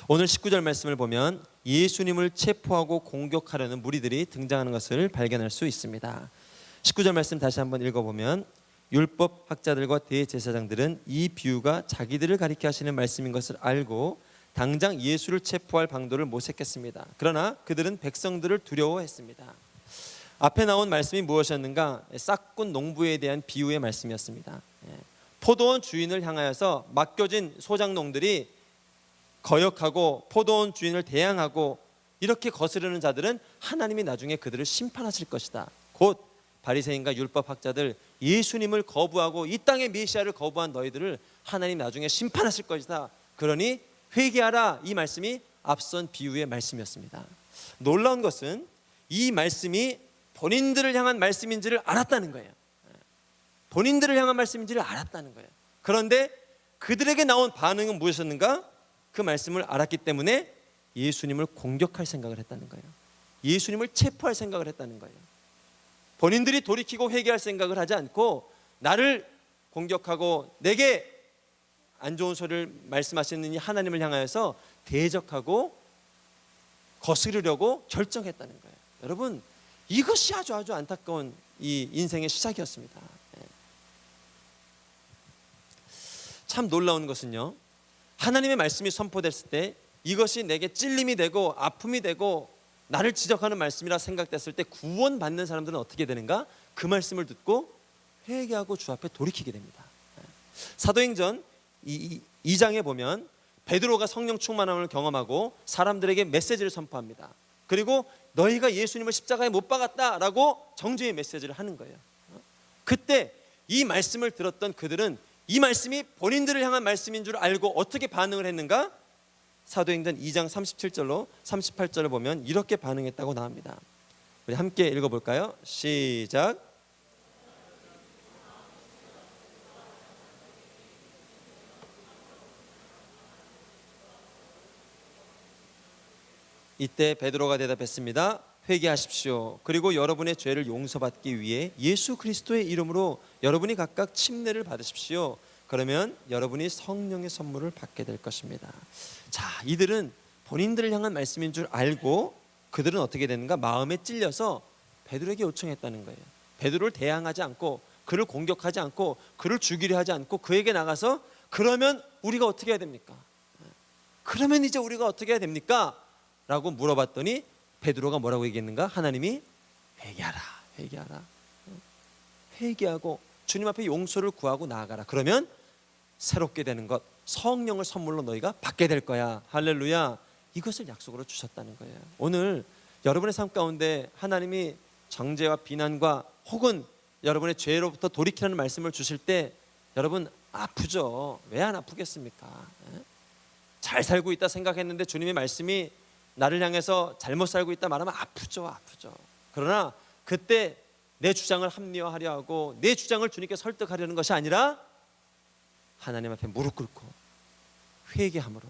오늘 19절 말씀을 보면 예수님을 체포하고 공격하려는 무리들이 등장하는 것을 발견할 수 있습니다. 19절 말씀 다시 한번 읽어보면 율법 학자들과 대제사장들은 이 비유가 자기들을 가리켜 하시는 말씀인 것을 알고 당장 예수를 체포할 방도를 모색했습니다. 그러나 그들은 백성들을 두려워했습니다. 앞에 나온 말씀이 무엇이었는가? 싹군 농부에 대한 비유의 말씀이었습니다. 포도원 주인을 향하여서 맡겨진 소장농들이 거역하고 포도원 주인을 대항하고 이렇게 거스르는 자들은 하나님이 나중에 그들을 심판하실 것이다. 곧 바리새인과 율법학자들, 예수님을 거부하고 이 땅의 메시아를 거부한 너희들을 하나님 나중에 심판하실 것이다. 그러니 회개하라. 이 말씀이 앞선 비유의 말씀이었습니다. 놀라운 것은 이 말씀이 본인들을 향한 말씀인지를 알았다는 거예요. 본인들을 향한 말씀인지를 알았다는 거예요. 그런데 그들에게 나온 반응은 무엇이었는가? 그 말씀을 알았기 때문에 예수님을 공격할 생각을 했다는 거예요. 예수님을 체포할 생각을 했다는 거예요. 본인들이 돌이키고 회개할 생각을 하지 않고 나를 공격하고 내게 안 좋은 소리를 말씀하시는 이 하나님을 향하여서 대적하고 거스르려고 결정했다는 거예요. 여러분, 이것이 아주 안타까운 이 인생의 시작이었습니다. 참 놀라운 것은요, 하나님의 말씀이 선포됐을 때 이것이 내게 찔림이 되고 아픔이 되고 나를 지적하는 말씀이라 생각됐을 때 구원받는 사람들은 어떻게 되는가? 그 말씀을 듣고 회개하고 주 앞에 돌이키게 됩니다. 사도행전 2장에 보면 베드로가 성령 충만함을 경험하고 사람들에게 메시지를 선포합니다. 그리고 너희가 예수님을 십자가에 못 박았다라고 정죄의 메시지를 하는 거예요. 그때 이 말씀을 들었던 그들은 이 말씀이 본인들을 향한 말씀인 줄 알고 어떻게 반응을 했는가? 사도행전 2장 37절로 38절을 보면 이렇게 반응했다고 나옵니다. 우리 함께 읽어볼까요? 시작. 이때 베드로가 대답했습니다. 회개하십시오. 그리고 여러분의 죄를 용서받기 위해 예수 그리스도의 이름으로 여러분이 각각 침례를 받으십시오. 그러면 여러분이 성령의 선물을 받게 될 것입니다. 자, 이들은 본인들을 향한 말씀인 줄 알고 그들은 어떻게 되는가? 마음에 찔려서 베드로에게 요청했다는 거예요. 베드로를 대항하지 않고 그를 공격하지 않고 그를 죽이려 하지 않고 그에게 나가서 그러면 우리가 어떻게 해야 됩니까? 그러면 이제 우리가 어떻게 해야 됩니까? 라고 물어봤더니 베드로가 뭐라고 얘기했는가? 하나님이 회개하라. 회개하고 주님 앞에 용서를 구하고 나아가라. 그러면 새롭게 되는 것, 성령을 선물로 너희가 받게 될 거야. 할렐루야. 이것을 약속으로 주셨다는 거예요. 오늘 여러분의 삶 가운데 하나님이 정죄와 비난과 혹은 여러분의 죄로부터 돌이키라는 말씀을 주실 때 여러분 아프죠. 왜 안 아프겠습니까? 잘 살고 있다 생각했는데 주님의 말씀이 나를 향해서 잘못 살고 있다 말하면 아프죠. 그러나 그때 내 주장을 합리화하려 하고 내 주장을 주님께 설득하려는 것이 아니라 하나님 앞에 무릎 꿇고 회개함으로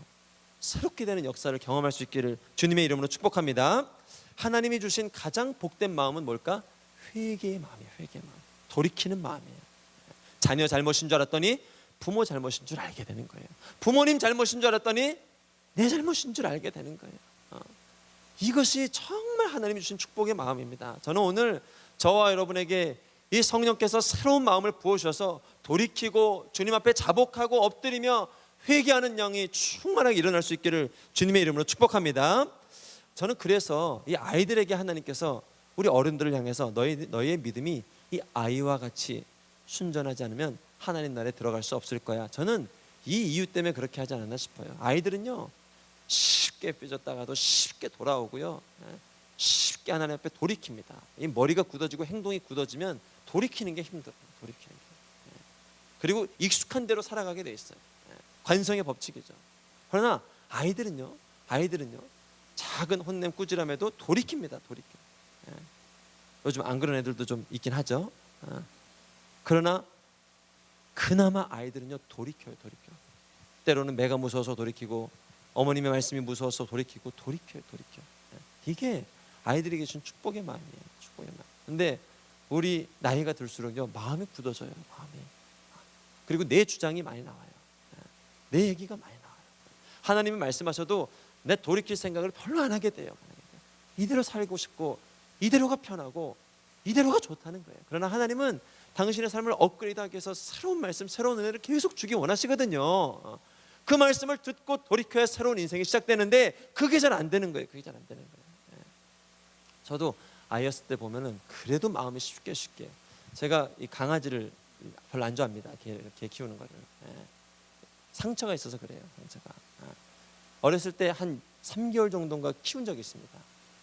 새롭게 되는 역사를 경험할 수 있기를 주님의 이름으로 축복합니다. 하나님이 주신 가장 복된 마음은 뭘까? 회개의 마음이에요. 회개의 마음. 돌이키는 마음이에요. 자녀 잘못인 줄 알았더니 부모 잘못인 줄 알게 되는 거예요. 부모님 잘못인 줄 알았더니 내 잘못인 줄 알게 되는 거예요. 이것이 정말 하나님이 주신 축복의 마음입니다. 저는 오늘 저와 여러분에게 이 성령께서 새로운 마음을 부어주셔서 돌이키고 주님 앞에 자복하고 엎드리며 회개하는 영이 충만하게 일어날 수 있기를 주님의 이름으로 축복합니다. 저는 그래서 이 아이들에게 하나님께서 우리 어른들을 향해서 너희의 믿음이 이 아이와 같이 순전하지 않으면 하나님 나라에 들어갈 수 없을 거야. 저는 이 이유 때문에 그렇게 하지 않았나 싶어요. 아이들은요 쉽게 삐졌다가도 쉽게 돌아오고요, 쉽게 하나님 앞에 돌이킵니다. 이 머리가 굳어지고 행동이 굳어지면 돌이키는 게 힘들어요. 그리고 익숙한 대로 살아가게 돼 있어요. 관성의 법칙이죠. 그러나 아이들은요 작은 혼냄 꾸지람에도 돌이킵니다. 요즘 안 그런 애들도 좀 있긴 하죠. 그러나 그나마 아이들은요 돌이켜요. 때로는 매가 무서워서 돌이키고 어머님의 말씀이 무서워서 돌이켜요. 이게 아이들에게 준 축복의 마음이에요. 근데 우리 나이가 들수록요 마음이 굳어져요. 그리고 내 주장이 많이 나와요. 내 얘기가 많이 나와요. 하나님이 말씀하셔도 내 돌이킬 생각을 별로 안 하게 돼요. 이대로 살고 싶고 이대로가 편하고 이대로가 좋다는 거예요. 그러나 하나님은 당신의 삶을 업그레이드하기 위해서 새로운 말씀, 새로운 은혜를 계속 주기 원하시거든요. 그 말씀을 듣고 돌이켜야 새로운 인생이 시작되는데 그게 잘 안 되는 거예요. 그게 잘 안 되는 거예요. 저도 아이였을 때 보면은 그래도 마음이 쉽게 제가 이 강아지를 별로 안 좋아합니다. 개 키우는 거를. 상처가 있어서 그래요. 상처가. 어렸을 때 한 3개월 정도인가 키운 적이 있습니다.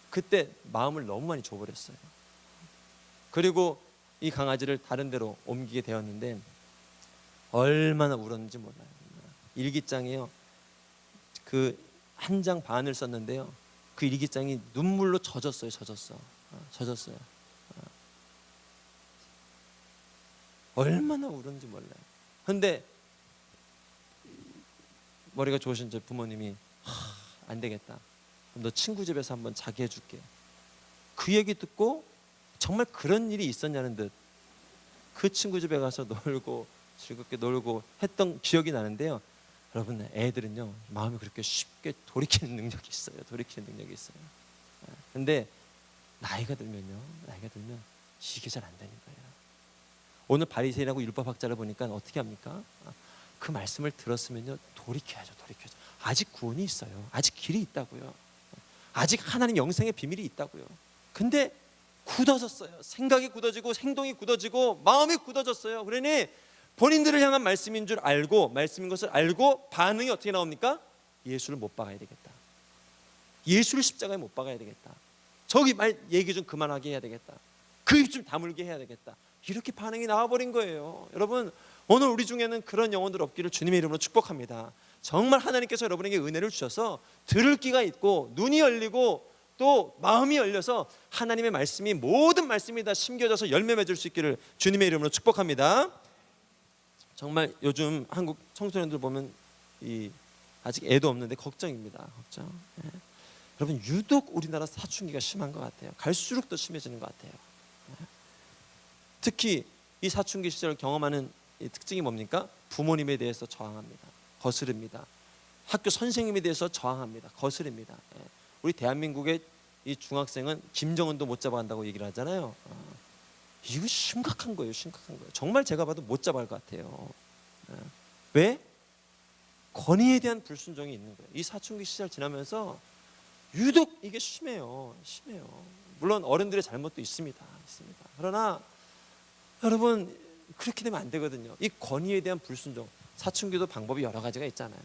그때 마음을 너무 많이 줘버렸어요. 그리고 이 강아지를 다른 데로 옮기게 되었는데 얼마나 울었는지 몰라요. 일기장이요. 그 한 장 반을 썼는데요. 그 일기장이 눈물로 젖었어요. 젖었어요. 얼마나 울었는지 몰라요. 근데 머리가 좋으신 저 부모님이 안 되겠다. 너 친구 집에서 한번 자게 해줄게. 그 얘기 듣고 정말 그런 일이 있었냐는 듯 그 친구 집에 가서 놀고 즐겁게 놀고 했던 기억이 나는데요. 여러분, 애들은요 마음이 그렇게 쉽게 돌이키는 능력이 있어요. 근데 나이가 들면 이게 잘 안 되는 거예요. 오늘 바리새인하고 율법학자를 보니까 어떻게 합니까? 그 말씀을 들었으면요 돌이켜야죠. 아직 구원이 있어요. 아직 길이 있다고요. 아직 하나님 영생의 비밀이 있다고요. 근데 굳어졌어요. 생각이 굳어지고 행동이 굳어지고 마음이 굳어졌어요. 그러니 본인들을 향한 말씀인 줄 알고, 말씀인 것을 알고 반응이 어떻게 나옵니까? 예수를 못 박아야 되겠다. 예수를 십자가에 못 박아야 되겠다. 저기 말 얘기 좀 그만하게 해야 되겠다. 그 입 좀 다물게 해야 되겠다. 이렇게 반응이 나와버린 거예요. 여러분, 오늘 우리 중에는 그런 영혼들 없기를 주님의 이름으로 축복합니다. 정말 하나님께서 여러분에게 은혜를 주셔서 들을 귀가 있고 눈이 열리고 또 마음이 열려서 하나님의 말씀이 모든 말씀이 다 심겨져서 열매 맺을 수 있기를 주님의 이름으로 축복합니다. 정말 요즘 한국 청소년들 보면 아직 애도 없는데 걱정입니다. 걱정. 여러분, 유독 우리나라 사춘기가 심한 것 같아요. 갈수록 더 심해지는 것 같아요. 특히 이 사춘기 시절을 경험하는 이 특징이 뭡니까? 부모님에 대해서 저항합니다. 거스릅니다. 학교 선생님에 대해서 저항합니다. 거스릅니다. 우리 대한민국의 이 중학생은 김정은도 못 잡아간다고 얘기를 하잖아요. 이거 심각한 거예요. 정말 제가 봐도 못 잡아갈 것 같아요. 왜? 권위에 대한 불순종이 있는 거예요. 이 사춘기 시절 지나면서 유독 이게 심해요. 물론 어른들의 잘못도 있습니다. 그러나 여러분, 그렇게 되면 안 되거든요. 이 권위에 대한 불순종, 사춘기도 방법이 여러 가지가 있잖아요.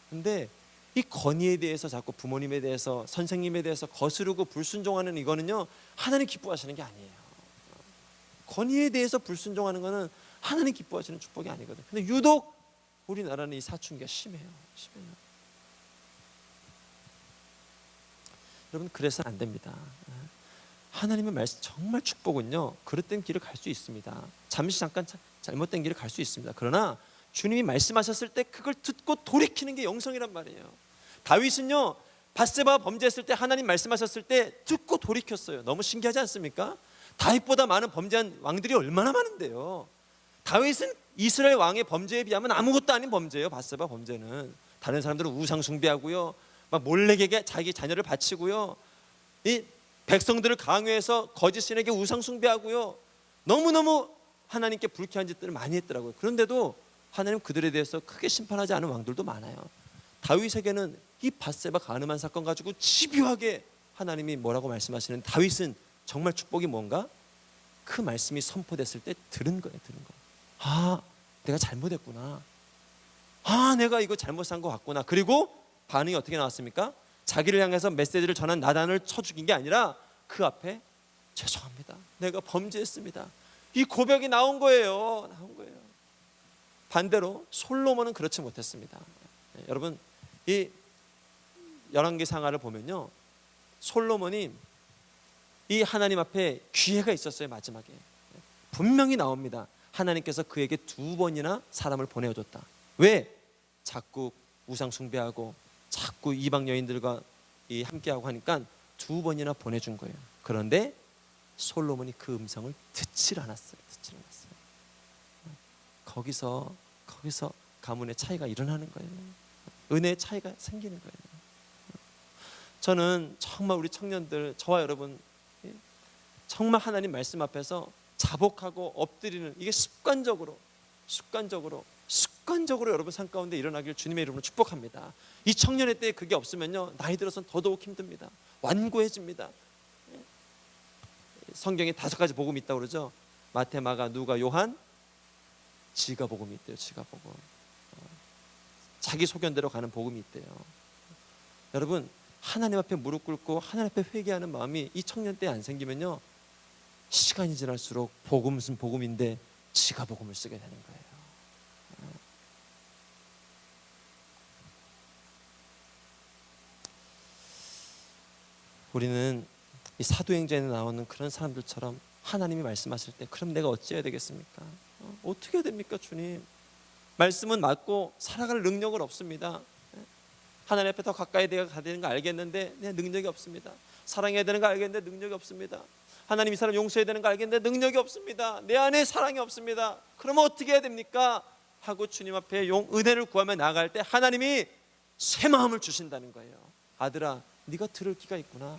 근데 이 권위에 대해서 자꾸 부모님에 대해서 선생님에 대해서 거스르고 불순종하는 이거는요 하나님 기뻐하시는 게 아니에요. 권위에 대해서 불순종하는 거는 하나님 기뻐하시는 축복이 아니거든요. 근데 유독 우리나라는 이 사춘기가 심해요. 여러분, 그래서는 안 됩니다. 하나님의 말씀 정말 축복은요 그릇된 길을 갈 수 있습니다. 잠깐 잘못된 길을 갈 수 있습니다. 그러나 주님이 말씀하셨을 때 그걸 듣고 돌이키는 게 영성이란 말이에요. 다윗은요 밧세바가 범죄했을 때 하나님 말씀하셨을 때 듣고 돌이켰어요. 너무 신기하지 않습니까? 다윗보다 많은 범죄한 왕들이 얼마나 많은데요. 다윗은 이스라엘 왕의 범죄에 비하면 아무것도 아닌 범죄예요. 밧세바 범죄는. 다른 사람들은 우상 숭배하고요, 막 몰래에게 자기 자녀를 바치고요, 이 백성들을 강요해서 거짓 신에게 우상 숭배하고요, 너무너무 하나님께 불쾌한 짓들을 많이 했더라고요. 그런데도 하나님 그들에 대해서 크게 심판하지 않은 왕들도 많아요. 다윗에게는 이 밧세바 가늠한 사건 가지고 집요하게 하나님이 뭐라고 말씀하시는, 다윗은 정말 축복이 뭔가? 그 말씀이 선포됐을 때 들은 거예요. 아, 내가 잘못했구나. 아, 내가 이거 잘못 산 것 같구나. 그리고 반응이 어떻게 나왔습니까? 자기를 향해서 메시지를 전한 나단을 쳐 죽인 게 아니라 그 앞에 죄송합니다, 내가 범죄했습니다, 이 고백이 나온 거예요. 반대로 솔로몬은 그렇지 못했습니다. 여러분, 이 열왕기 상하를 보면요, 솔로몬이 이 하나님 앞에 기회가 있었어요. 마지막에 분명히 나옵니다. 하나님께서 그에게 2번이나 사람을 보내줬다. 왜? 자꾸 우상 숭배하고 자꾸 이방 여인들과 함께하고 하니까 2번이나 보내준 거예요. 그런데 솔로몬이 그 음성을 듣질 않았어요. 거기서 가문의 차이가 일어나는 거예요. 은혜의 차이가 생기는 거예요. 저는 정말 우리 청년들, 저와 여러분 정말 하나님 말씀 앞에서 자복하고 엎드리는 이게 습관적으로 여러분 삶 가운데 일어나길 주님의 이름으로 축복합니다. 이 청년의 때에 그게 없으면요, 나이 들어서는 더더욱 힘듭니다. 완고해집니다. 성경에 5가지 복음이 있다고 그러죠. 마태, 마가, 누가, 요한, 지가 복음이 있대요. 지가 복음. 자기 소견대로 가는 복음이 있대요. 여러분, 하나님 앞에 무릎 꿇고 하나님 앞에 회개하는 마음이 이 청년 때에 안 생기면요, 시간이 지날수록 복음은 복음인데 지가 복음을 쓰게 되는 거예요. 우리는 이 사도행전에 나오는 그런 사람들처럼 하나님이 말씀하실 때 그럼 내가 어찌해야 되겠습니까? 어떻게 해야 됩니까, 주님? 말씀은 맞고 살아갈 능력은 없습니다. 하나님 앞에 더 가까이 가야 되는 거 알겠는데 내 능력이 없습니다. 사랑해야 되는 거 알겠는데 능력이 없습니다. 하나님 이 사람 용서해야 되는 거 알겠는데 능력이 없습니다. 내 안에 사랑이 없습니다. 그러면 어떻게 해야 됩니까? 하고 주님 앞에 은혜를 구하며 나아갈 때 하나님이 새 마음을 주신다는 거예요. 아들아, 네가 들을 기가 있구나.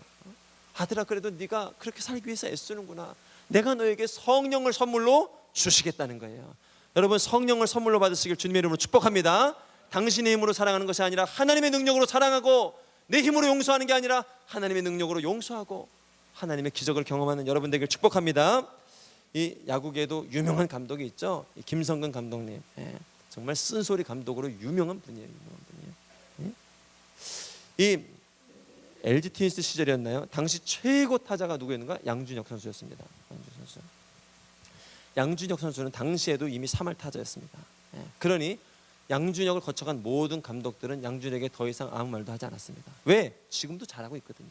아들아, 그래도 네가 그렇게 살기 위해서 애쓰는구나. 내가 너에게 성령을 선물로 주시겠다는 거예요. 여러분, 성령을 선물로 받으시길 주님의 이름으로 축복합니다. 당신의 힘으로 사랑하는 것이 아니라 하나님의 능력으로 사랑하고, 내 힘으로 용서하는 게 아니라 하나님의 능력으로 용서하고 하나님의 기적을 경험하는 여러분 되길 축복합니다. 이 야구계에도 유명한 감독이 있죠. 김성근 감독님. 정말 쓴소리 감독으로 유명한 분이에요. 이 LG 트윈스 시절이었나요? 당시 최고 타자가 누구였는가? 양준혁 선수였습니다. 양준혁 선수는 당시에도 이미 3할 타자였습니다. 그러니 양준혁을 거쳐간 모든 감독들은 양준혁에게 더 이상 아무 말도 하지 않았습니다. 왜? 지금도 잘하고 있거든요.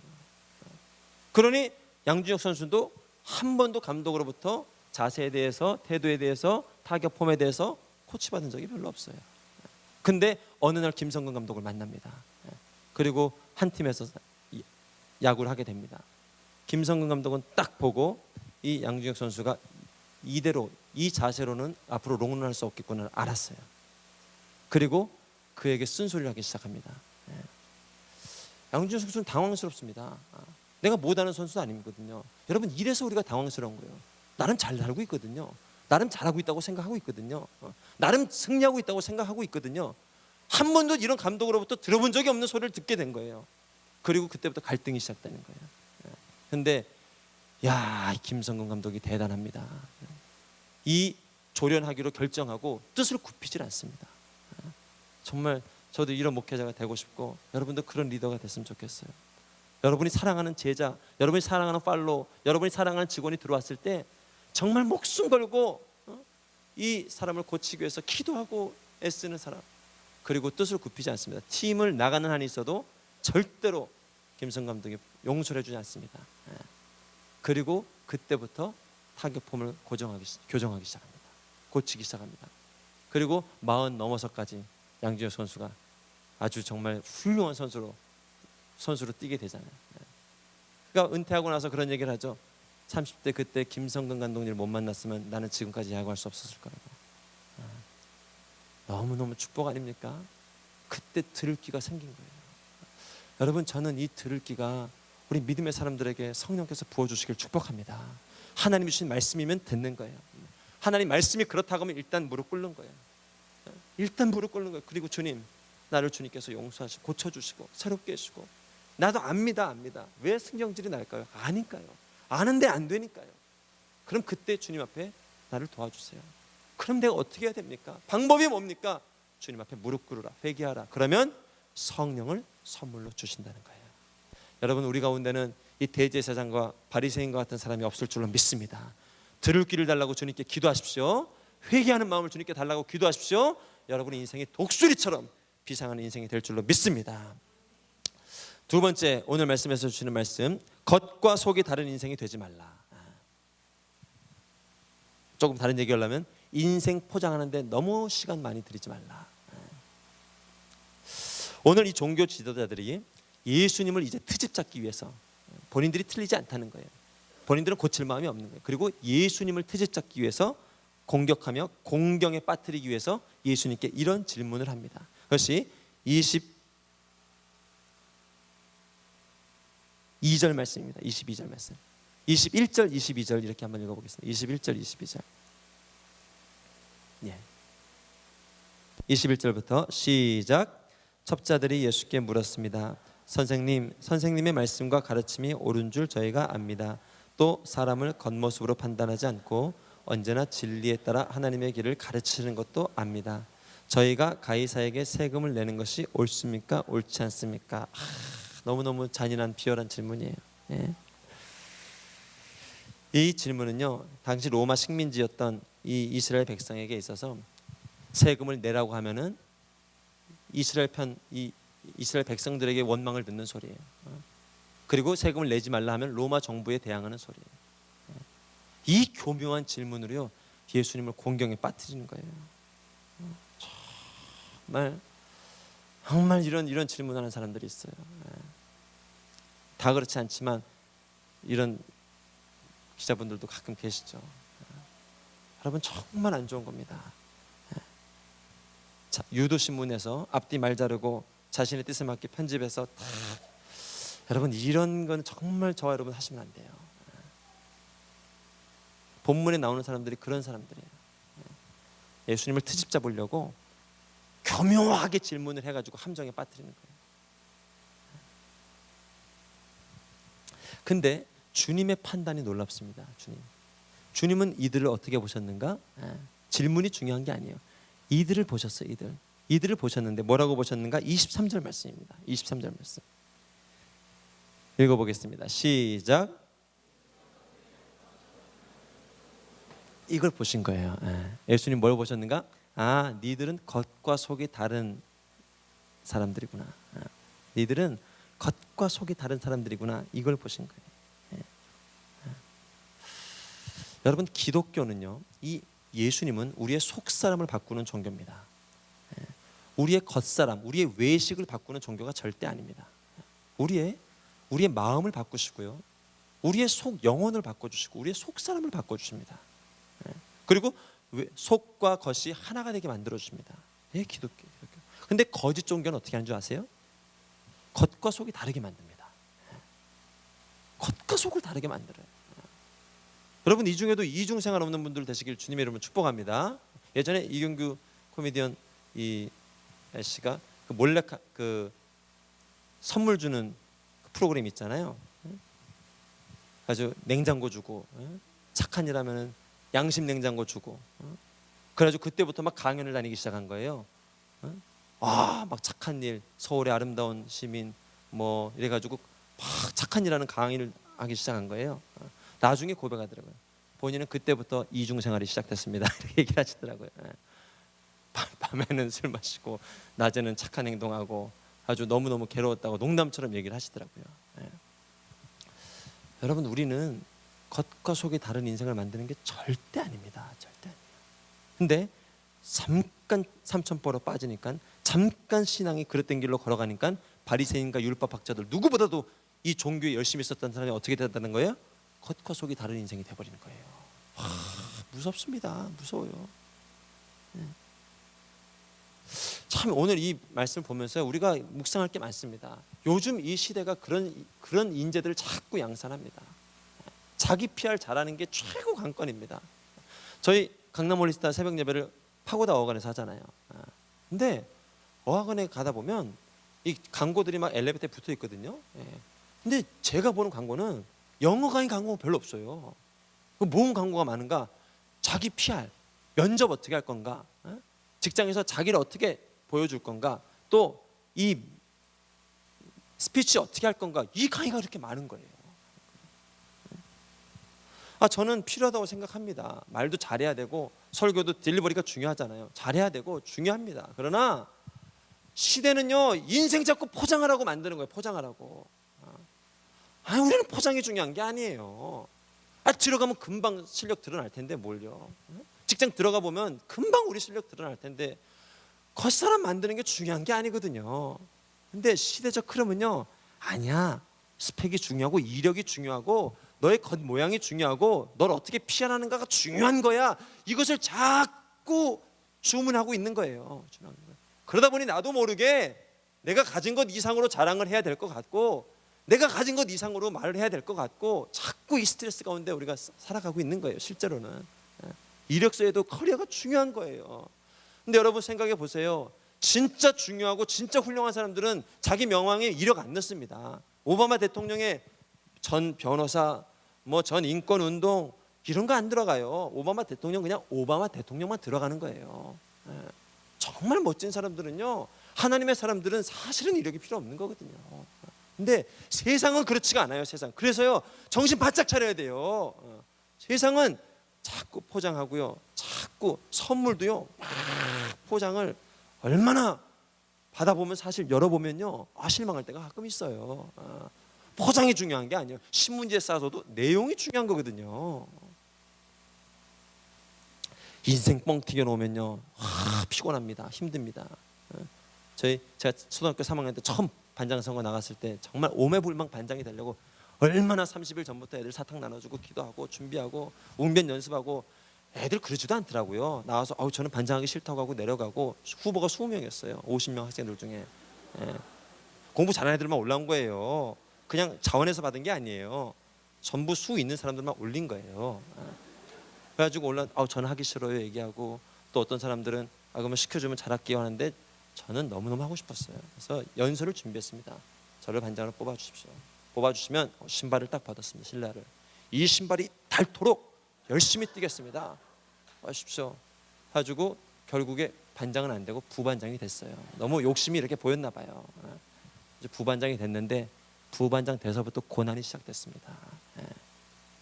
그러니 양준혁 선수도 한 번도 감독으로부터 자세에 대해서, 태도에 대해서, 타격 폼에 대해서 코치받은 적이 별로 없어요. 근데 어느 날 김성근 감독을 만납니다. 그리고 한 팀에서 야구를 하게 됩니다. 김성근 감독은 딱 보고 이 양준혁 선수가 이대로, 이 자세로는 앞으로 롱런을 할 수 없겠구나 알았어요. 그리고 그에게 쓴소리를 하기 시작합니다. 양준혁 선수는 당황스럽습니다. 내가 못하는 선수도 아니거든요. 여러분, 이래서 우리가 당황스러운 거예요. 나름 잘 살고 있거든요. 나름 잘하고 있다고 생각하고 있거든요. 나름 승리하고 있다고 생각하고 있거든요. 한 번도 이런 감독으로부터 들어본 적이 없는 소리를 듣게 된 거예요. 그리고 그때부터 갈등이 시작되는 거예요. 근데 야, 김성근 감독이 대단합니다. 이 조련하기로 결정하고 뜻을 굽히질 않습니다. 정말 저도 이런 목회자가 되고 싶고, 여러분도 그런 리더가 됐으면 좋겠어요. 여러분이 사랑하는 제자, 여러분이 사랑하는 팔로우, 여러분이 사랑하는 직원이 들어왔을 때 정말 목숨 걸고 이 사람을 고치기 위해서 기도하고 애쓰는 사람, 그리고 뜻을 굽히지 않습니다. 팀을 나가는 한이 있어도 절대로 김성 감독이 용서를 해주지 않습니다. 그리고 그때부터 타격 폼을 교정하기 시작합니다. 고치기 시작합니다. 그리고 40 넘어서까지 양준혁 선수가 아주 정말 훌륭한 선수로 뛰게 되잖아요. 그러니까 은퇴하고 나서 그런 얘기를 하죠. 30대 그때 김성근 감독님을 못 만났으면 나는 지금까지 야구할 수 없었을 거라고. 너무너무 축복 아닙니까? 그때 들을 기가 생긴 거예요. 여러분, 저는 이 들을 기가 우리 믿음의 사람들에게 성령께서 부어주시길 축복합니다. 하나님이 주신 말씀이면 듣는 거예요. 하나님 말씀이 그렇다고 하면 일단 무릎 꿇는 거예요. 일단 무릎 꿇는 거예요. 그리고 주님, 나를 주님께서 용서하시고 고쳐주시고 새롭게 해주시고, 나도 압니다. 왜 승경질이 날까요? 아니까요. 아는데 안 되니까요. 그럼 그때 주님 앞에 나를 도와주세요. 그럼 내가 어떻게 해야 됩니까? 방법이 뭡니까? 주님 앞에 무릎 꿇으라, 회개하라. 그러면 성령을 선물로 주신다는 거예요. 여러분, 우리 가운데는 이 대제사장과 바리새인과 같은 사람이 없을 줄로 믿습니다. 들을 귀를 달라고 주님께 기도하십시오. 회개하는 마음을 주님께 달라고 기도하십시오. 여러분의 인생이 독수리처럼 비상하는 인생이 될 줄로 믿습니다. 두 번째, 오늘 말씀에서 주시는 말씀, 겉과 속이 다른 인생이 되지 말라. 조금 다른 얘기하려면 인생 포장하는데 너무 시간 많이 들이지 말라. 오늘 이 종교 지도자들이 예수님을 이제 트집 잡기 위해서, 본인들이 틀리지 않다는 거예요. 본인들은 고칠 마음이 없는 거예요. 그리고 예수님을 트집 잡기 위해서 공격하며 공경에 빠뜨리기 위해서 예수님께 이런 질문을 합니다. 그것이 22절 말씀입니다. 22절 말씀. 21절, 22절 이렇게 한번 읽어보겠습니다. 21절, 22절. 예. 21절부터 시작. 첩자들이 예수께 물었습니다. 선생님, 선생님의 말씀과 가르침이 옳은 줄 저희가 압니다. 또 사람을 겉모습으로 판단하지 않고 언제나 진리에 따라 하나님의 길을 가르치는 것도 압니다. 저희가 가이사에게 세금을 내는 것이 옳습니까? 옳지 않습니까? 너무너무 잔인한 비열한 질문이에요. 예. 이 질문은요, 당시 로마 식민지였던 이 이스라엘 백성에게 있어서 세금을 내라고 하면은 이스라엘 백성들에게 원망을 듣는 소리예요. 그리고 세금을 내지 말라 하면 로마 정부에 대항하는 소리예요. 이 교묘한 질문으로요, 예수님을 공경에 빠뜨리는 거예요. 정말 이런 질문하는 사람들이 있어요. 다 그렇지 않지만 이런 기자분들도 가끔 계시죠. 여러분, 정말 안 좋은 겁니다. 자, 유도신문에서 앞뒤 말 자르고 자신의 뜻에 맞게 편집해서 여러분, 이런 건 정말 저와 여러분 하시면 안 돼요. 본문에 나오는 사람들이 그런 사람들이에요. 예수님을 트집 잡으려고 교묘하게 질문을 해가지고 함정에 빠뜨리는 거예요. 근데 주님의 판단이 놀랍습니다. 주님은 이들을 어떻게 보셨는가? 질문이 중요한 게 아니에요. 이들을 보셨어요. 이들을 보셨는데 뭐라고 보셨는가? 23절 말씀입니다. 23절 말씀 읽어보겠습니다. 시작. 이걸 보신 거예요. 예수님 뭘 보셨는가? 아, 니들은 겉과 속이 다른 사람들이구나. 니들은 겉과 속이 다른 사람들이구나. 이걸 보신 거예요. 여러분, 기독교는요, 이 예수님은 우리의 속사람을 바꾸는 종교입니다. 우리의 겉사람, 우리의 외식을 바꾸는 종교가 절대 아닙니다. 우리의 마음을 바꾸시고요, 우리의 속 영혼을 바꿔주시고 우리의 속사람을 바꿔주십니다. 그리고 속과 겉이 하나가 되게 만들어주십니다. 예, 기독교. 근데 거짓 종교는 어떻게 하는 줄 아세요? 겉과 속이 다르게 만듭니다. 겉과 속을 다르게 만들어요. 여러분, 이 중에도 이중생활 없는 분들 되시길 주님의 이름으로 축복합니다. 예전에 이경규 코미디언 이 씨가 몰래 선물 주는 프로그램 있잖아요. 아주 냉장고 주고, 착한 일 하면은 양심 냉장고 주고, 그래가지고 그때부터 막 강연을 다니기 시작한 거예요. 막 착한 일, 서울의 아름다운 시민 뭐 이래가지고 막 착한 일하는 강의를 하기 시작한 거예요. 나중에 고백하더라고요. 본인은 그때부터 이중생활이 시작됐습니다. 이렇게 얘기를 하시더라고요. 밤에는 술 마시고 낮에는 착한 행동하고 아주 너무너무 괴로웠다고 농담처럼 얘기를 하시더라고요. 여러분, 우리는 겉과 속이 다른 인생을 만드는 게 절대 아닙니다. 절대 아니에요. 근데 잠깐 삼천포로 빠지니까, 잠깐 신앙이 그릇된 길로 걸어가니까 바리새인과 율법학자들 누구보다도 이 종교에 열심히 있었던 사람이 어떻게 됐다는 거예요? 겉과 속이 다른 인생이 돼버리는 거예요. 무섭습니다. 무서워요. 참, 오늘 이 말씀을 보면서 우리가 묵상할 게 많습니다. 요즘 이 시대가 그런 인재들을 자꾸 양산합니다. 자기 PR 잘하는 게 최고 관건입니다. 저희 강남 올리스타 새벽 예배를 파고다 어학원에서 하잖아요. 근데 어학원에 가다 보면 이 광고들이 막 엘리베이터에 붙어 있거든요. 근데 제가 보는 광고는 영어 강의 광고가 별로 없어요. 뭔 광고가 많은가? 자기 PR, 면접 어떻게 할 건가? 직장에서 자기를 어떻게 보여줄 건가? 또 이 스피치 어떻게 할 건가? 이 강의가 그렇게 많은 거예요. 저는 필요하다고 생각합니다. 말도 잘해야 되고 설교도 딜리버리가 중요하잖아요. 잘해야 되고 중요합니다. 그러나 시대는요, 인생 자꾸 포장하라고 만드는 거예요. 포장하라고. 우리는 포장이 중요한 게 아니에요. 들어가면 금방 실력 드러날 텐데 뭘요. 직장 들어가 보면 금방 우리 실력 드러날 텐데 겉사람 만드는 게 중요한 게 아니거든요. 근데 시대적 흐름은요, 아니야. 스펙이 중요하고 이력이 중요하고 너의 겉모양이 중요하고 널 어떻게 피하는가가 중요한 거야. 이것을 자꾸 주문하고 있는 거예요. 그러다 보니 나도 모르게 내가 가진 것 이상으로 자랑을 해야 될 것 같고, 내가 가진 것 이상으로 말을 해야 될 것 같고, 자꾸 이 스트레스 가운데 우리가 살아가고 있는 거예요. 실제로는 이력서에도 커리어가 중요한 거예요. 근데 여러분 생각해 보세요. 진짜 중요하고 진짜 훌륭한 사람들은 자기 명함에 이력 안 넣습니다. 오바마 대통령의 전 변호사, 뭐 전 인권운동 이런 거 안 들어가요. 오바마 대통령 그냥 오바마 대통령만 들어가는 거예요. 정말 멋진 사람들은요, 하나님의 사람들은 사실은 이력이 필요 없는 거거든요. 근데 세상은 그렇지가 않아요. 세상. 그래서요, 정신 바짝 차려야 돼요. 세상은 자꾸 포장하고요, 자꾸 선물도요 막 포장을 얼마나 받아보면 사실 열어보면요, 실망할 때가 가끔 있어요. 포장이 중요한 게 아니에요. 신문지에 싸서도 내용이 중요한 거거든요. 인생 뻥 튀겨 놓으면요, 피곤합니다. 힘듭니다. 제가 초등학교 3학년 때 처음 반장 선거 나갔을 때 정말 오매불망 반장이 되려고 얼마나 30일 전부터 애들 사탕 나눠주고 기도하고 준비하고 웅변 연습하고, 애들 그러지도 않더라고요. 나와서 저는 반장하기 싫다고 하고 내려가고, 후보가 20명이었어요. 50명 학생들 중에. 공부 잘하는 애들만 올라온 거예요. 그냥 자원에서 받은 게 아니에요. 전부 수 있는 사람들만 올린 거예요. 그래가지고 저는 하기 싫어요 얘기하고, 또 어떤 사람들은 그러면 시켜주면 잘할게요 하는데, 저는 너무너무 하고 싶었어요. 그래서 연설을 준비했습니다. 저를 반장으로 뽑아주십시오. 뽑아주시면 신발을 딱 받았습니다. 신라를. 이 신발이 닳도록 열심히 뛰겠습니다. 하십시오. 해가지고 결국에 반장은 안 되고 부반장이 됐어요. 너무 욕심이 이렇게 보였나 봐요. 이제 부반장이 됐는데, 부반장 돼서부터 고난이 시작됐습니다.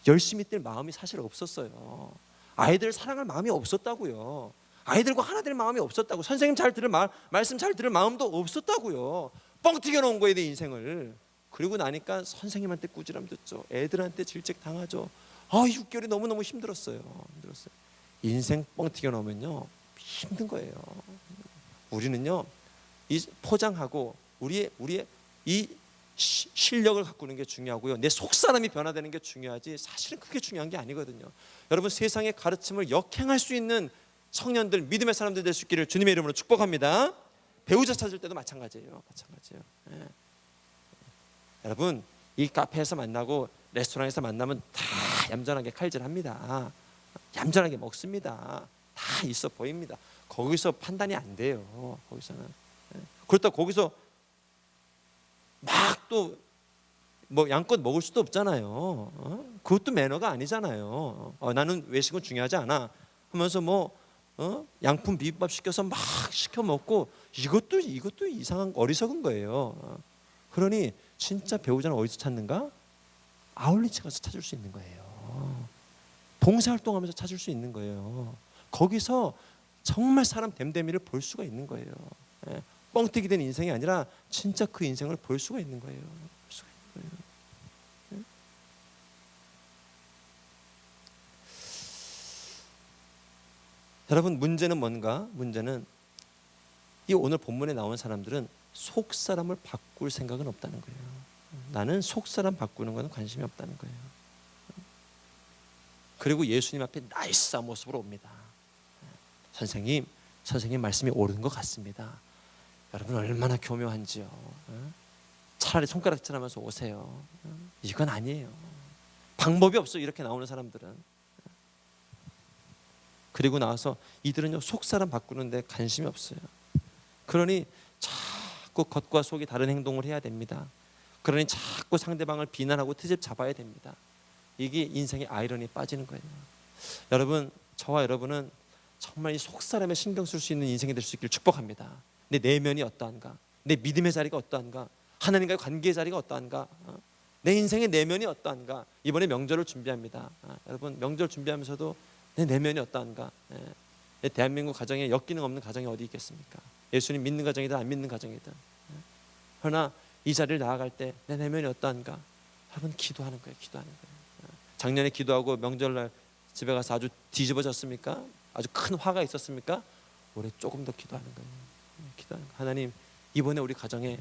열심히 뛸 마음이 사실 없었어요. 아이들을 사랑할 마음이 없었다고요. 아이들과 하나 될 마음이 없었다고. 선생님 잘 들을 말씀 잘 들을 마음도 없었다고요. 뻥 튀겨 놓은 거예요, 내 인생을. 그리고 나니까 선생님한테 꾸지람 듣죠. 애들한테 질책 당하죠. 6개월이 너무너무 힘들었어요. 인생 뻥 튀겨 놓으면요, 힘든 거예요. 우리는요, 이 포장하고 우리의 이 실력을 가꾸는 게 중요하고요, 내 속사람이 변화되는 게 중요하지, 사실은 그게 중요한 게 아니거든요. 여러분, 세상의 가르침을 역행할 수 있는 청년들, 믿음의 사람들 될 수 있기를 주님의 이름으로 축복합니다. 배우자 찾을 때도 마찬가지예요. 여러분, 이 카페에서 만나고 레스토랑에서 만나면 다 얌전하게 칼질합니다. 얌전하게 먹습니다. 다 있어 보입니다. 거기서 판단이 안 돼요. 거기서는. 그렇다고 거기서 막 또 뭐 양껏 먹을 수도 없잖아요. 그것도 매너가 아니잖아요. 나는 외식은 중요하지 않아 하면서 양품 비빔밥 시켜서 막 시켜 먹고, 이것도 이상한 어리석은 거예요. 그러니 진짜 배우자는 어디서 찾는가? 아울렛에 가서 찾을 수 있는 거예요. 봉사활동하면서 찾을 수 있는 거예요. 거기서 정말 사람 됨됨이를 볼 수가 있는 거예요. 뻥튀기 된 인생이 아니라 진짜 그 인생을 볼 수가 있는 거예요. 여러분, 문제는 뭔가? 문제는 이 오늘 본문에 나온 사람들은 속사람을 바꿀 생각은 없다는 거예요. 나는 속사람 바꾸는 건 관심이 없다는 거예요. 그리고 예수님 앞에 나이스한 모습으로 옵니다. 선생님 말씀이 옳은 것 같습니다. 여러분, 얼마나 교묘한지요. 차라리 손가락질 하면서 오세요. 이건 아니에요. 방법이 없어요, 이렇게 나오는 사람들은. 그리고 나와서 이들은요, 속사람 바꾸는데 관심이 없어요. 그러니 자꾸 겉과 속이 다른 행동을 해야 됩니다. 그러니 자꾸 상대방을 비난하고 트집 잡아야 됩니다. 이게 인생의 아이러니에 빠지는 거예요. 여러분, 저와 여러분은 정말 이 속사람에 신경 쓸 수 있는 인생이 될 수 있기를 축복합니다. 내 내면이 어떠한가? 내 믿음의 자리가 어떠한가? 하나님과의 관계의 자리가 어떠한가? 내 인생의 내면이 어떠한가? 이번에 명절을 준비합니다. 여러분, 명절 준비하면서도 내 내면이 어떠한가? 대한민국 가정에 역기능 없는 가정이 어디 있겠습니까? 예수님 믿는 가정이든 안 믿는 가정이든. 그러나 이 자리를 나아갈 때 내 내면이 어떠한가? 여러분, 기도하는 거예요. 작년에 기도하고 명절날 집에 가서 아주 뒤집어졌습니까? 아주 큰 화가 있었습니까? 올해 조금 더 기도하는 거예요. 하나님, 이번에 우리 가정에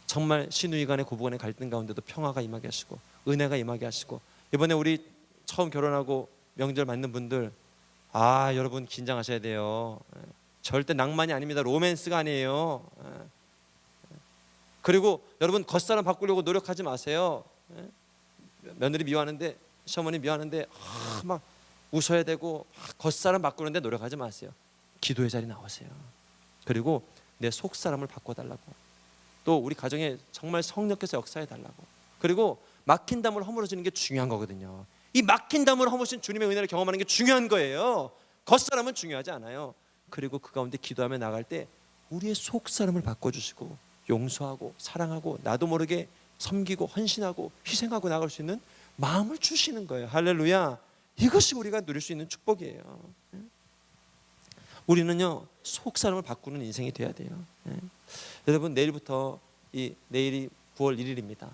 정말 시누이 간의 고부간의 갈등 가운데도 평화가 임하게 하시고, 은혜가 임하게 하시고, 이번에 우리 처음 결혼하고 명절 맞는 분들, 여러분 긴장하셔야 돼요. 절대 낭만이 아닙니다. 로맨스가 아니에요. 그리고 여러분 겉사람 바꾸려고 노력하지 마세요. 며느리 미워하는데, 시어머니 미워하는데 막 웃어야 되고 겉사람 바꾸는데 노력하지 마세요. 기도의 자리 나오세요. 그리고 내 속사람을 바꿔달라고, 또 우리 가정에 정말 성령께서 역사해달라고. 그리고 막힌 담을 허물어지는 게 중요한 거거든요. 이 막힌 담을 허무신 주님의 은혜를 경험하는 게 중요한 거예요. 겉사람은 중요하지 않아요. 그리고 그 가운데 기도하며 나갈 때 우리의 속사람을 바꿔주시고 용서하고 사랑하고 나도 모르게 섬기고 헌신하고 희생하고 나갈 수 있는 마음을 주시는 거예요. 할렐루야. 이것이 우리가 누릴 수 있는 축복이에요. 우리는요 속사람을 바꾸는 인생이 돼야 돼요. 여러분 내일부터 내일이 9월 1일입니다.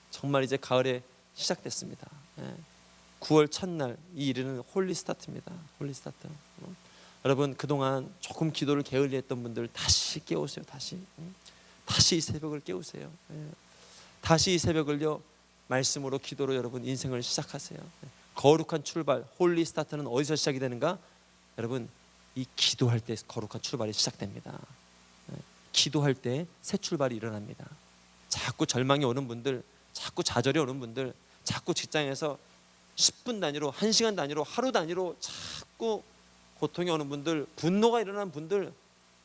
정말 이제 가을에 시작됐습니다. 9월 첫날 이 일은 홀리 스타트입니다. 홀리 스타트. 여러분 그동안 조금 기도를 게을리했던 분들 다시 깨우세요. 다시 이 새벽을 깨우세요. 다시 이 새벽을요 말씀으로 기도로 여러분 인생을 시작하세요. 거룩한 출발, 홀리 스타트는 어디서 시작이 되는가? 여러분 이 기도할 때 거룩한 출발이 시작됩니다. 기도할 때 새 출발이 일어납니다. 자꾸 절망이 오는 분들, 자꾸 좌절이 오는 분들, 자꾸 직장에서 10분 단위로, 1시간 단위로, 하루 단위로 자꾸 고통이 오는 분들, 분노가 일어나는 분들,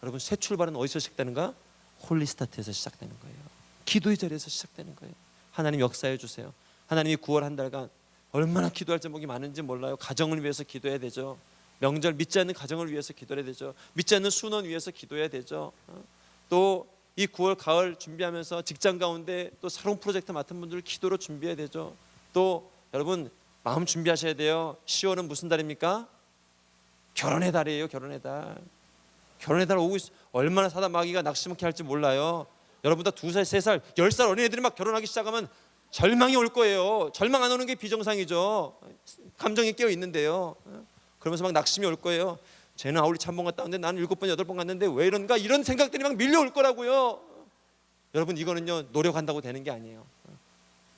여러분 새 출발은 어디서 시작되는가? 홀리 스타트에서 시작되는 거예요. 기도의 자리에서 시작되는 거예요. 하나님 역사해 주세요. 하나님이 9월 한 달간 얼마나 기도할 제목이 많은지 몰라요. 가정을 위해서 기도해야 되죠. 명절 믿지 않는 가정을 위해서 기도해야 되죠. 믿지 않는 순원 위해서 기도해야 되죠. 또 이 9월 가을 준비하면서 직장 가운데 또 사롱 프로젝트 맡은 분들 기도로 준비해야 되죠. 또 여러분 마음 준비하셔야 돼요. 10월은 무슨 달입니까? 결혼의 달이에요. 결혼의 달. 결혼의 달 오고 있어. 얼마나 사단 마귀가 낙심케 할지 몰라요. 여러분보다 2살, 3살, 10살 어린 애들이 막 결혼하기 시작하면 절망이 올 거예요. 절망 안 오는 게 비정상이죠. 감정이 깨어 있는데요. 그러면서 막 낙심이 올 거예요. 쟤는 아울리 참번 갔다 왔는데 나는 7번, 8번 갔는데 왜 이런가? 이런 생각들이 막 밀려올 거라고요. 여러분 이거는요 노력한다고 되는 게 아니에요.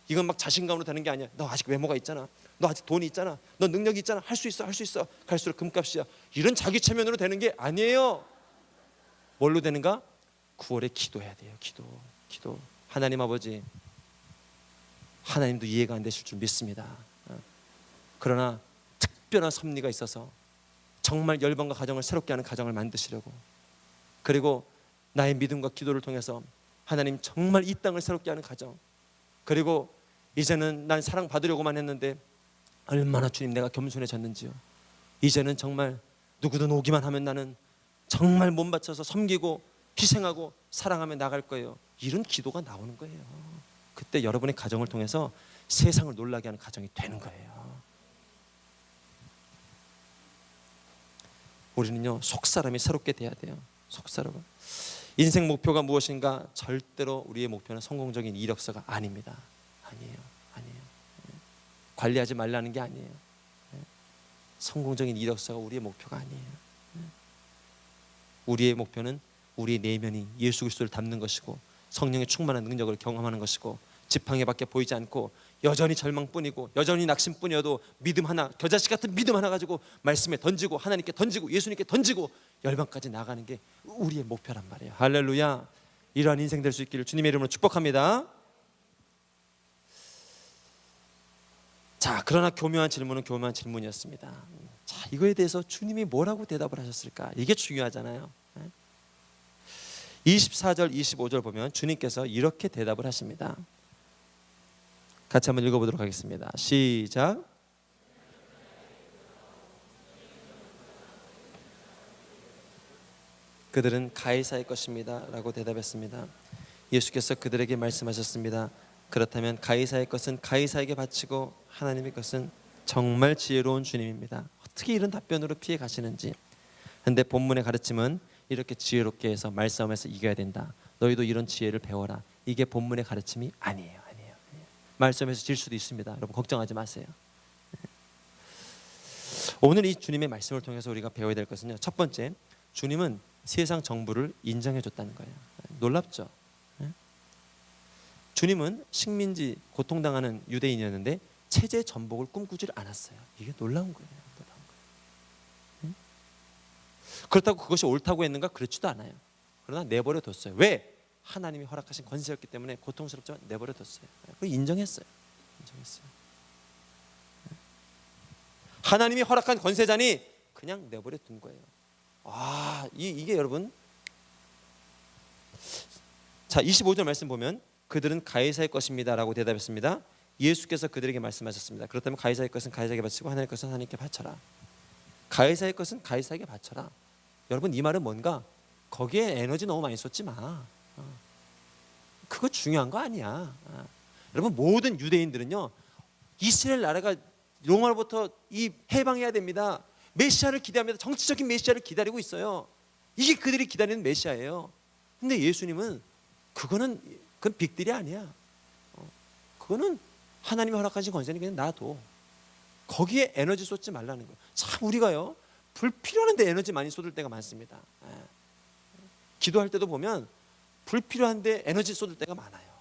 이건 막 자신감으로 되는 게 아니야. 너 아직 외모가 있잖아. 너 아직 돈이 있잖아. 너 능력이 있잖아. 할 수 있어. 할 수 있어. 갈수록 금값이야. 이런 자기 체면으로 되는 게 아니에요. 뭘로 되는가? 9월에 기도해야 돼요. 기도. 하나님 아버지, 하나님도 이해가 안 되실 줄 믿습니다. 그러나 특별한 섭리가 있어서 정말 열방과 가정을 새롭게 하는 가정을 만드시려고, 그리고 나의 믿음과 기도를 통해서 하나님 정말 이 땅을 새롭게 하는 가정, 그리고 이제는 난 사랑받으려고만 했는데 얼마나 주님 내가 겸손해졌는지요. 이제는 정말 누구든 오기만 하면 나는 정말 몸 바쳐서 섬기고 희생하고 사랑하며 나갈 거예요. 이런 기도가 나오는 거예요. 그때 여러분의 가정을 통해서 세상을 놀라게 하는 가정이 되는 거예요. 우리는요 속사람이 새롭게 돼야 돼요. 속사람. 인생 목표가 무엇인가? 절대로 우리의 목표는 성공적인 이력서가 아닙니다. 아니에요. 관리하지 말라는 게 아니에요. 성공적인 이력서가 우리의 목표가 아니에요. 우리의 목표는 우리의 내면이 예수 그리스도를 닮는 것이고 성령의 충만한 능력을 경험하는 것이고 지팡이 밖에 보이지 않고 여전히 절망뿐이고 여전히 낙심뿐이어도 믿음 하나, 겨자씨 같은 믿음 하나 가지고 말씀에 던지고 하나님께 던지고 예수님께 던지고 열방까지 나가는 게 우리의 목표란 말이에요. 할렐루야. 이러한 인생 될 수 있기를 주님의 이름으로 축복합니다. 자, 그러나 교묘한 질문은 교묘한 질문이었습니다. 자, 이거에 대해서 주님이 뭐라고 대답을 하셨을까? 이게 중요하잖아요. 24절 25절 보면 주님께서 이렇게 대답을 하십니다. 같이 한번 읽어보도록 하겠습니다. 시작. 그들은 가이사의 것입니다 라고 대답했습니다. 예수께서 그들에게 말씀하셨습니다. 그렇다면 가이사의 것은 가이사에게 바치고 하나님의 것은 정말 지혜로운 주님입니다. 어떻게 이런 답변으로 피해 가시는지. 그런데 본문의 가르침은 이렇게 지혜롭게 해서 말싸움에서 이겨야 된다. 너희도 이런 지혜를 배워라. 이게 본문의 가르침이 아니에요. 말씀에서 질 수도 있습니다. 여러분 걱정하지 마세요. 오늘 이 주님의 말씀을 통해서 우리가 배워야 될 것은요, 첫 번째, 주님은 세상 정부를 인정해 줬다는 거예요. 놀랍죠? 주님은 식민지 고통당하는 유대인이었는데 체제 전복을 꿈꾸질 않았어요. 이게 놀라운 거예요. 그렇다고 그것이 옳다고 했는가? 그렇지도 않아요. 그러나 내버려 뒀어요. 왜? 하나님이 허락하신 권세였기 때문에 고통스럽지만 내버려뒀어요. 그걸 인정했어요. 하나님이 허락한 권세자니 그냥 내버려둔 거예요. 이게 여러분, 자 25절 말씀 보면 그들은 가이사의 것입니다 라고 대답했습니다. 예수께서 그들에게 말씀하셨습니다. 그렇다면 가이사의 것은 가이사에게 바치고 하나님의 것은 하나님께 바쳐라. 가이사의 것은 가이사에게 바쳐라. 여러분, 이 말은 뭔가, 거기에 에너지 너무 많이 쏟지 마. 그거 중요한 거 아니야. 여러분, 모든 유대인들은요, 이스라엘 나라가 로마로부터 이 해방해야 됩니다. 메시아를 기대합니다. 정치적인 메시아를 기다리고 있어요. 이게 그들이 기다리는 메시아예요. 근데 예수님은 그건 빅딜이 아니야. 그거는 하나님이 허락하신 권세는 그냥 놔둬. 거기에 에너지 쏟지 말라는 거예요. 참 우리가요, 불필요한데 에너지 많이 쏟을 때가 많습니다. 기도할 때도 보면 불필요한데 에너지 쏟을 때가 많아요.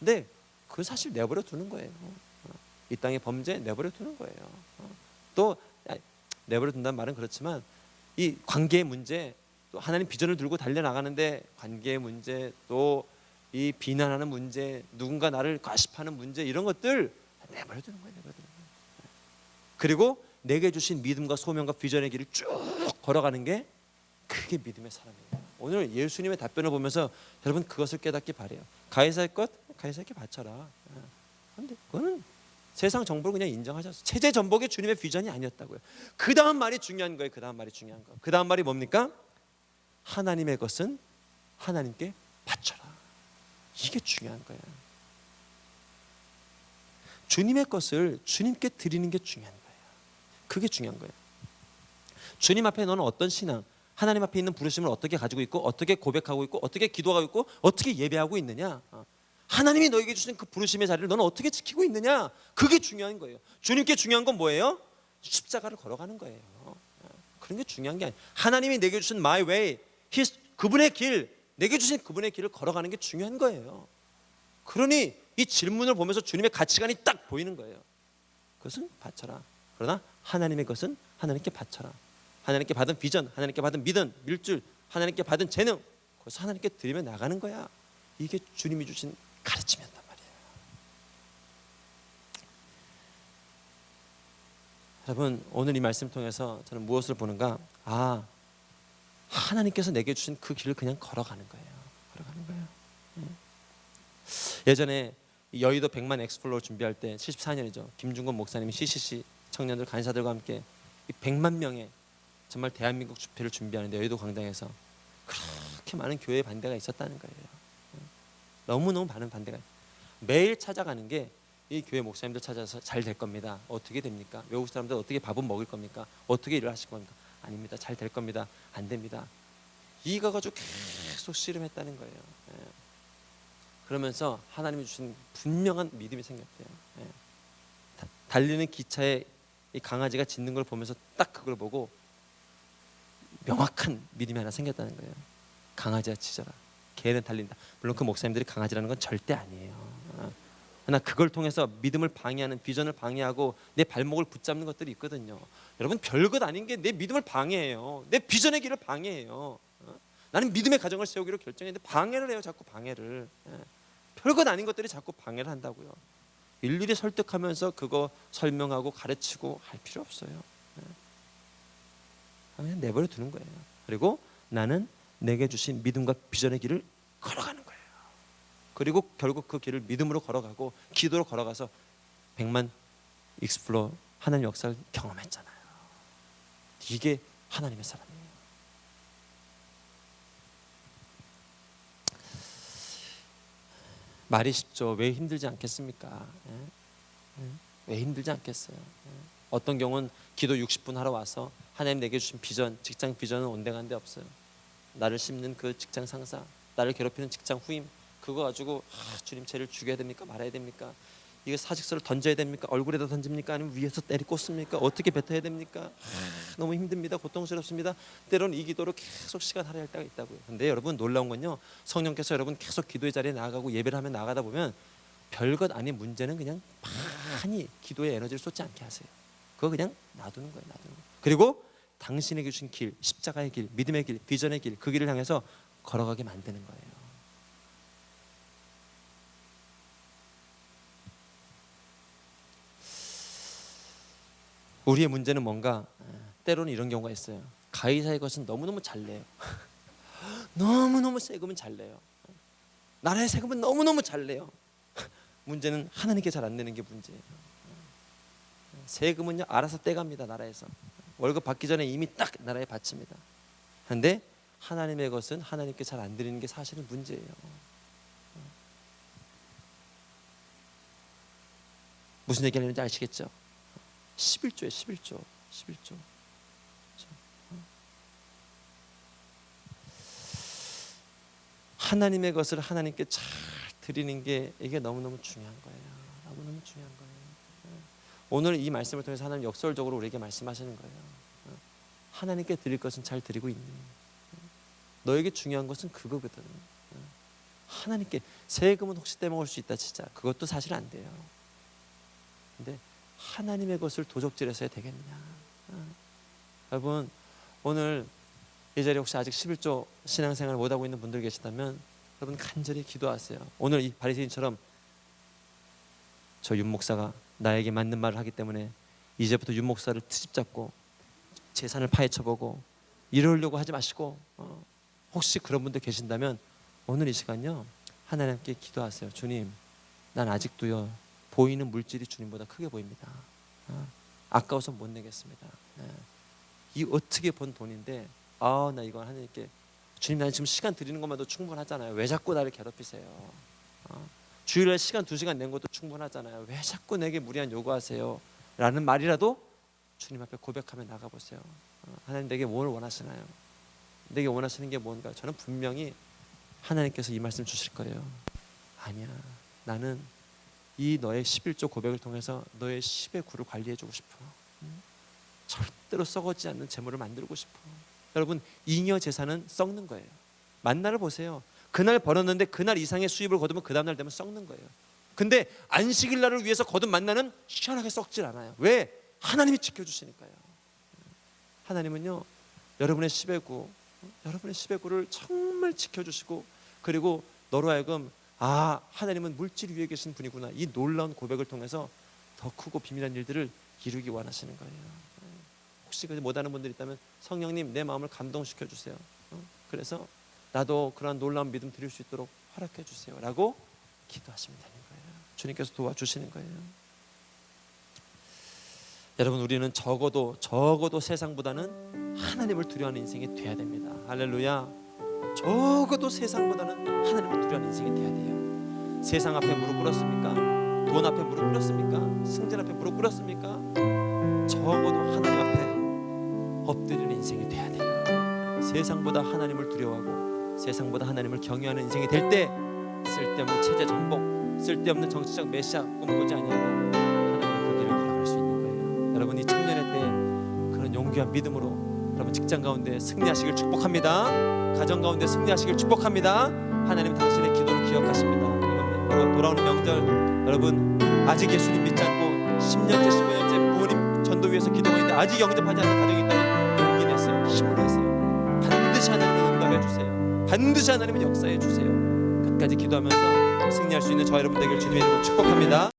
근데 그 사실 내버려 두는 거예요. 이 땅의 범죄 내버려 두는 거예요. 또 내버려 둔다는 말은 그렇지만 이 관계의 문제, 또 하나님 비전을 들고 달려나가는데 관계의 문제, 또 이 비난하는 문제, 누군가 나를 과시하는 문제, 이런 것들 내버려 두는 거예요. 그리고 내게 주신 믿음과 소명과 비전의 길을 쭉 걸어가는 게, 그게 믿음의 사람이에요. 오늘 예수님의 답변을 보면서 여러분 그것을 깨닫기 바래요. 가이사의 것 가이사에게 바쳐라. 그런데 그거는 세상 정보를 그냥 인정하셨어요. 체제 전복이 주님의 비전이 아니었다고요. 그 다음 말이 중요한 거예요. 그 다음 말이 중요한 거. 그 다음 말이 뭡니까? 하나님의 것은 하나님께 바쳐라. 이게 중요한 거예요. 주님의 것을 주님께 드리는 게 중요한 거예요. 그게 중요한 거예요. 주님 앞에 너는 어떤 신앙, 하나님 앞에 있는 부르심을 어떻게 가지고 있고, 어떻게 고백하고 있고, 어떻게 기도하고 있고, 어떻게 예배하고 있느냐. 하나님이 너에게 주신 그 부르심의 자리를 너는 어떻게 지키고 있느냐. 그게 중요한 거예요. 주님께 중요한 건 뭐예요? 십자가를 걸어가는 거예요. 그런 게 중요한 게 아니에요. 하나님이 내게 주신 my way, 그분의 길, 내게 주신 그분의 길을 걸어가는 게 중요한 거예요. 그러니 이 질문을 보면서 주님의 가치관이 딱 보이는 거예요. 그것은 바쳐라. 그러나 하나님의 것은 하나님께 바쳐라. 하나님께 받은 비전, 하나님께 받은 믿음, 밀줄, 하나님께 받은 재능, 그것을 하나님께 드리며 나가는 거야. 이게 주님이 주신 가르침이었단 말이에요. 여러분, 오늘 이 말씀 통해서 저는 무엇을 보는가? 하나님께서 내게 주신 그 길을 그냥 걸어가는 거예요. 예전에 여의도 100만 엑스플로어 준비할 때 74년이죠. 김중건 목사님이 CCC 청년들 간사들과 함께 이 100만 명의 정말 대한민국 집회를 준비하는데 여의도 광장에서 그렇게 많은 교회의 반대가 있었다는 거예요. 너무너무 많은 반대가. 매일 찾아가는 게 이 교회 목사님들 찾아서 잘 될 겁니다. 어떻게 됩니까? 외국 사람들 어떻게 밥은 먹을 겁니까? 어떻게 일을 하실 겁니까? 아닙니다. 잘 될 겁니다. 안 됩니다. 이거 가지고 계속 씨름했다는 거예요. 그러면서 하나님이 주신 분명한 믿음이 생겼대요. 달리는 기차에 이 강아지가 짖는 걸 보면서 딱 그걸 보고 명확한 믿음이 하나 생겼다는 거예요. 강아지가 짖어라. 개는 달린다. 물론 그 목사님들이 강아지라는 건 절대 아니에요. 그러나 그걸 통해서 믿음을 방해하는, 비전을 방해하고 내 발목을 붙잡는 것들이 있거든요. 여러분, 별것 아닌 게 내 믿음을 방해해요. 내 비전의 길을 방해해요. 나는 믿음의 가정을 세우기로 결정했는데 방해를 해요. 자꾸 방해를. 별것 아닌 것들이 자꾸 방해를 한다고요. 일일이 설득하면서 그거 설명하고 가르치고 할 필요 없어요. 그냥 내버려 두는 거예요. 그리고 나는 내게 주신 믿음과 비전의 길을 걸어가는 거예요. 그리고 결국 그 길을 믿음으로 걸어가고 기도로 걸어가서 100만 익스플로어 하나님 역사를 경험했잖아요. 이게 하나님의 사람이에요. 말이 쉽죠. 왜 힘들지 않겠습니까? 왜 힘들지 않겠어요? 어떤 경우는 기도 60분 하러 와서 하나님 내게 주신 비전, 직장 비전은 온데간데 없어요. 나를 씹는 그 직장 상사, 나를 괴롭히는 직장 후임, 그거 가지고 주님 쟤를 죽여야 됩니까? 말아야 됩니까? 이거 사직서를 던져야 됩니까? 얼굴에다 던집니까? 아니면 위에서 때리 꽂습니까? 어떻게 뱉어야 됩니까? 너무 힘듭니다. 고통스럽습니다. 때로는 이 기도로 계속 시간 할애할 때가 있다고요. 근데 여러분, 놀라운 건요, 성령께서 여러분 계속 기도의 자리에 나아가고 예배를 하며 나가다 보면 별것 아닌 문제는 그냥 많이 기도에 에너지를 쏟지 않게 하세요. 그거 그냥 놔두는 거예요. 놔두는 거예요. 그리고 당신에게 주신 길, 십자가의 길, 믿음의 길, 비전의 길, 그 길을 향해서 걸어가게 만드는 거예요. 우리의 문제는 뭔가 때로는 이런 경우가 있어요. 가이사의 것은 너무너무 잘 내요. 너무너무 세금은 잘 내요. 나라의 세금은 너무너무 잘 내요. 문제는 하나님께 잘 안 내는 게 문제예요. 세금은요 알아서 떼갑니다. 나라에서 월급 받기 전에 이미 딱 나라에 바칩니다. 그런데 하나님의 것은 하나님께 잘 안 드리는 게 사실은 문제예요. 무슨 얘기하는지 아시겠죠? 11조에 11조. 하나님의 것을 하나님께 잘 드리는 게 이게 너무너무 중요한 거예요. 너무너무 중요한 거예요. 오늘 이 말씀을 통해서 하나님 역설적으로 우리에게 말씀하시는 거예요. 하나님께 드릴 것은 잘 드리고 있니? 너에게 중요한 것은 그거거든. 하나님께 세금은 혹시 떼먹을 수 있다 진짜 그것도 사실 안 돼요. 근데 하나님의 것을 도적질해서 해야 되겠느냐? 여러분 오늘 이 자리에 혹시 아직 11조 신앙생활 못하고 있는 분들 계시다면 여러분 간절히 기도하세요. 오늘 이 바리새인처럼 저 윤 목사가 나에게 맞는 말을 하기 때문에 이제부터 윤 목사를 트집잡고 재산을 파헤쳐보고 이러려고 하지 마시고 혹시 그런 분들 계신다면 오늘 이 시간요 하나님께 기도하세요. 주님 난 아직도요 보이는 물질이 주님보다 크게 보입니다. 아까워서 못 내겠습니다. 이 어떻게 번 돈인데 나 이거 하나님께 주님 난 지금 시간 드리는 것만도 충분하잖아요. 왜 자꾸 나를 괴롭히세요? 주일날 시간 2시간 낸 것도 충분하잖아요. 왜 자꾸 내게 무리한 요구하세요? 라는 말이라도 주님 앞에 고백하며 나가보세요. 하나님 내게 뭘 원하시나요? 내게 원하시는 게 뭔가? 저는 분명히 하나님께서 이 말씀 주실 거예요. 아니야 나는 이 너의 11조 고백을 통해서 너의 10의 구를 관리해주고 싶어. 절대로 썩어지지 않는 재물을 만들고 싶어. 여러분 잉여 재산은 썩는 거예요. 만나를 보세요. 그날 벌었는데 그날 이상의 수입을 거두면 그 다음날 되면 썩는 거예요. 근데 안식일 날을 위해서 거둔 만나는 시원하게 썩질 않아요. 왜? 하나님이 지켜주시니까요. 하나님은요 여러분의 10의 구 여러분의 10의 구를 정말 지켜주시고 그리고 너로 하여금 하나님은 물질 위에 계신 분이구나 이 놀라운 고백을 통해서 더 크고 비밀한 일들을 이루기 원하시는 거예요. 혹시 못하는 분들이 있다면 성령님 내 마음을 감동시켜 주세요. 그래서 나도 그러한 놀라운 믿음 드릴 수 있도록 허락해 주세요 라고 기도하시면 되는 거예요. 주님께서 도와주시는 거예요. 여러분 우리는 적어도 세상보다는 하나님을 두려워하는 인생이 돼야 됩니다. 할렐루야. 적어도 세상보다는 하나님을 두려워하는 인생이 돼야 돼요. 세상 앞에 무릎 꿇었습니까? 돈 앞에 무릎 꿇었습니까? 승진 앞에 무릎 꿇었습니까? 적어도 하나님 앞에 엎드리는 인생이 돼야 돼요. 세상보다 하나님을 두려워하고 세상보다 하나님을 경외하는 인생이 될 때 쓸데없는 체제 전복, 쓸데없는 정치적 메시아 꿈꾸지 아니하고 하나님의 그 길을 걸어갈 수 있는 거예요. 여러분 이 청년의 때 그런 용기와 믿음으로 여러분 직장 가운데 승리하시길 축복합니다. 가정 가운데 승리하시길 축복합니다. 하나님 당신의 기도를 기억하십니다. 이번 돌아오는 명절 여러분 아직 예수님 믿지 않고 10년째 15년째 부모님 전도 위해서 기도하고 있는데 아직 영접하지 않는 가정이 있다면 용기 내세요. 힘을 내세요. 반드시 하나님을 응답해 주세요. 반드시 하나님을 역사해 주세요. 끝까지 기도하면서 승리할 수 있는 저와 여러분 되기를 주님의 이름으로 축복합니다.